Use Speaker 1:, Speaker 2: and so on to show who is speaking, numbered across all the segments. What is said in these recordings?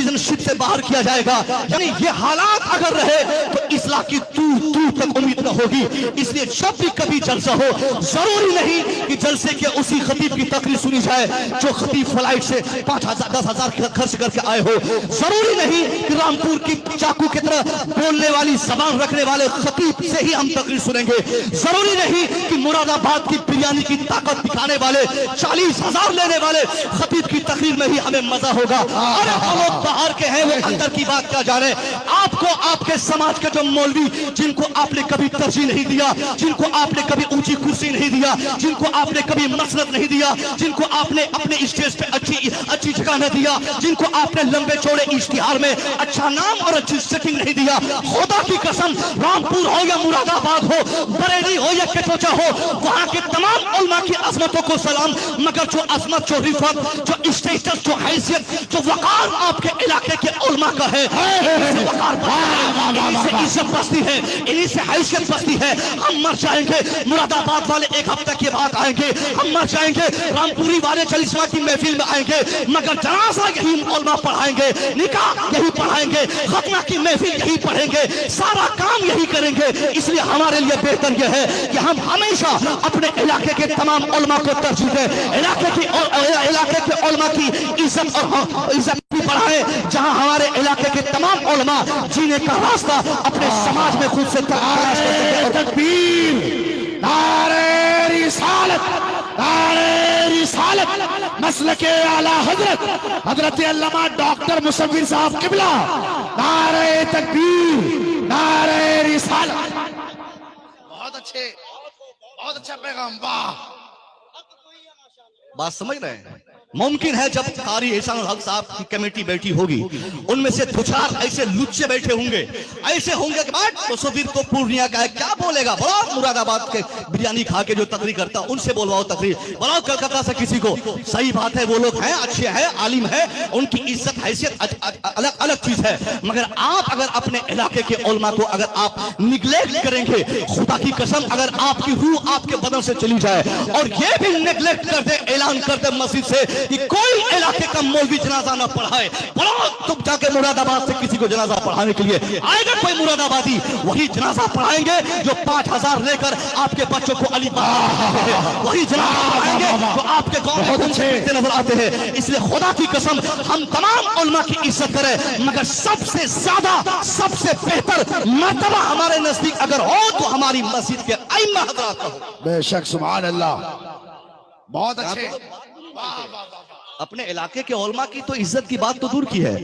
Speaker 1: Citizenship से बाहर किया जाएगा। यानी ये हालात अगर रहे तो इस्लाह की दूर दूर तक उम्मीद न होगी। इसलिए जब भी कभी जलसा हो, जरूरी नहीं कि जलसे के उसी खतीब की तकरीर सुनी जाए जो खतीब फ्लाइट से 5,000 10,000 खर्च करके आए हो। जरूरी नहीं कि रामपुर की चाकू की तरह बोलने वाली जबान रखने वाले खतीब से ही हम तकरीर सुनेंगे। जरूरी नहीं कि मुरादाबाद की बिरयानी की ताकत दिखाने वाले 40,000 लेने वाले खतीब की तकरीर में ही हमें मजा होगा। अरे हम लोग बाहर के हैं, वो अंदर की बात क्या जाने। आपको आपके समाज के जो मौलवी जिनको आपने कभी तरजीह नहीं दिया, जिनको आपने कभी ऊंची कुर्सी नहीं दिया, जिनको आपने कभी मसनद नहीं दिया, जिनको आपने अपने स्टेज पे अच्छी जगह न दिया, जिनको आपने लंबे चौड़े इश्तिहार में अच्छा नाम और अच्छी सेटिंग नहीं दिया, खुदा की कसम रामपुर हो या मुरादाबाद हो, बरेली हो या कटोचा हो, वहां के तमाम उलमा की अजमतों को सलाम। मगर जो अजमत, जो रिफत, जो स्टेटस, जो हैसियत, जो वकार आपके इलाके के उलमा का है, इन्हीं से बसती है, इन्हीं से हैसियत बसती है। हम मर जाएंगे, मुरादाबाद वाले एक हफ्ते के बाद आएंगे, हम मर जाएंगे, रामपुरी वाले चालीसवा की महफिल में आएंगे, मगर जनाजा यही उलमा पढ़ाएंगे, निकाह यही पढ़ाएंगे, खतना की महफिल यही पढ़ेंगे, सारा काम यही करेंगे। इसलिए हमारे लिए बेहतर यह है कि हम हमेशा अपने इलाके के तमाम उलमा को तरजीह दें, इलाके के उलमा की इज्जत और इज्जत भी बढ़ाएं। जहां हमारे इलाके के तमाम उलमा जीने का रास्ता अपने समाज में खुद से तलाश करते हैं।
Speaker 2: तकबीर, नारे रिसालत, नारे रिसालत, मसलके आला हजरत हजरत अल्लामा डॉक्टर मुसव्विर साहब किबला, नारे तकबीर, नारे रिसालत। बहुत अच्छे, बहुत अच्छा पैगाम। वाह,
Speaker 1: बात समझ रहे हैं। मुमकिन है जब कारी एहसान हक साहब की कमेटी बैठी होगी, उनमें से दो चार ऐसे लुच्चे बैठे होंगे, ऐसे होंगे कि तो सुबीर तो पूर्णिया का है, क्या बोलेगा, बोलो मुरादाबाद के बिरयानी खा के जो तकरीर करता उनसे बोलवाओ तकरीर, बोलो कलकत्ता से किसी को। सही बात है, वो लोग हैं, अच्छे हैं, आलिम है, उनकी इज्जत हैसियत अलग अलग चीज है। मगर आप अगर अपने इलाके के उलमा को अगर आप निगलेक्ट करेंगे, खुदा की कसम अगर आपकी रूह आपके बदन से चली जाए और ये भी निगलेक्ट कर दे, ऐलान कर दे मस्जिद से कि कोई इलाके का मौलवी जनाजा न पढ़ाए, बोलो तुम जाके मुरादाबाद से किसी को जनाजा पढ़ाने के लिए आएगा कोई मुरादाबादी, वही जनाजा पढ़ाएंगे जो 5,000 लेकर आपके बच्चों को अली वही जनाजा पढ़ाएंगे जो आपके गांव में नजर आते हैं। इसलिए खुदा की कसम हम तमाम उलमा की इज्जत करें, मगर सबसे ज्यादा सबसे बेहतर मर्तबा हमारे नजदीक अगर हो तो हमारी मस्जिद के अइम्मा हज़रात का हो।
Speaker 2: बेशक, सुभान अल्लाह, बहुत अच्छे।
Speaker 1: अपने इलाके के उलमा की तो इज्जत की बात तो दूर की है,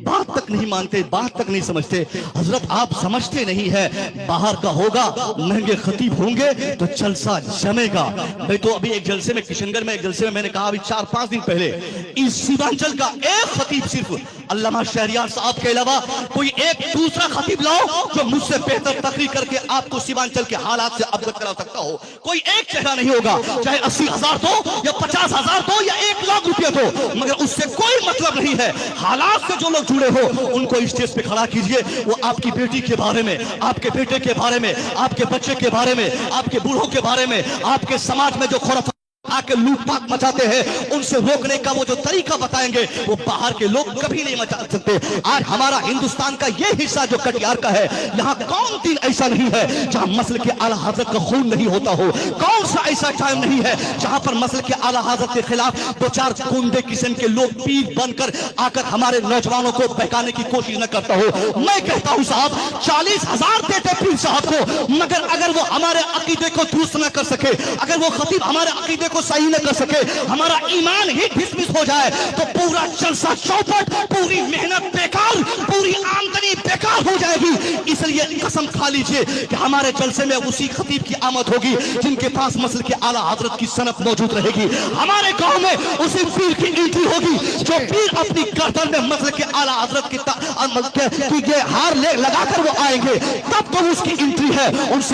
Speaker 1: बात तक नहीं मानते, बात तक नहीं समझते। हजरत आप समझते नहीं है, बाहर का होगा, महंगे खतीब होंगे तो जलसा जमेगा। मैं तो अभी एक जलसे में, किशनगढ़ में एक जलसे में मैंने कहा अभी 4-5 दिन पहले, इस सीमांचल का एक खतीब सिर्फ अल्लामा शहरियार साहब के अलावा कोई एक दूसरा खतीब लाओ जो मुझसे बेहतर तकरीर करके आपको सीमांचल के हालात से अवगत करा सकता हो। कोई एक चेहरा नहीं होगा, चाहे 80,000 दो या 50,000 दो या 1 लाख रुपया दो, मगर उससे कोई मतलब नहीं है। हालात से जो लोग जुड़े हो उनको स्टेज पे खड़ा कीजिए, वो आपकी बेटी के बारे में, आपके बेटे के बारे में, आपके बच्चे के बारे में, आपके बूढ़ों के बारे में, आपके समाज में जो खुराफात आके लूटपाट मचाते हैं उनसे रोकने का वो जो तरीका बताएंगे वो बाहर के लोग कभी नहीं मचा सकते। आज हमारा हिंदुस्तान का ये हिस्सा जो कटिहार का है, यहाँ कौन दिन ऐसा नहीं है जहाँ मसल के आला हजरत का खून नहीं होता हो, कौन सा ऐसा टाइम नहीं है जहाँ पर मसल के आला हजरत के खिलाफ 2-4 गुंडे किस्म के लोग पीर बनकर आकर हमारे नौजवानों को बहकाने की कोशिश न करता हो। मैं कहता हूँ साहब 40,000 देते पीर साहब को, मगर अगर वो हमारे अकीदे को दुरुस्त न कर सके, अगर वो खतीब हमारे अकीदे को सही न कर सके, हमारा ईमान ही डिसमिस हो जाए तो पूरा जलसा चौपट, पूरी मेहनत बेकार, पूरी आमदनी बेकार हो जाएगी। इसलिए कसम खा लीजिए कि हमारे जलसे में उसी खतीब की आमद होगी जिनके पास मसल के आला हजरत की सनद मौजूद रहेगी। हमारे गांव में उसी पीर की एंट्री होगी जो पीर अपनी गर्दन में मसल के आला हजरत की ये हार लगाकर वो आएंगे, तब तो उसकी एंट्री है। उनसे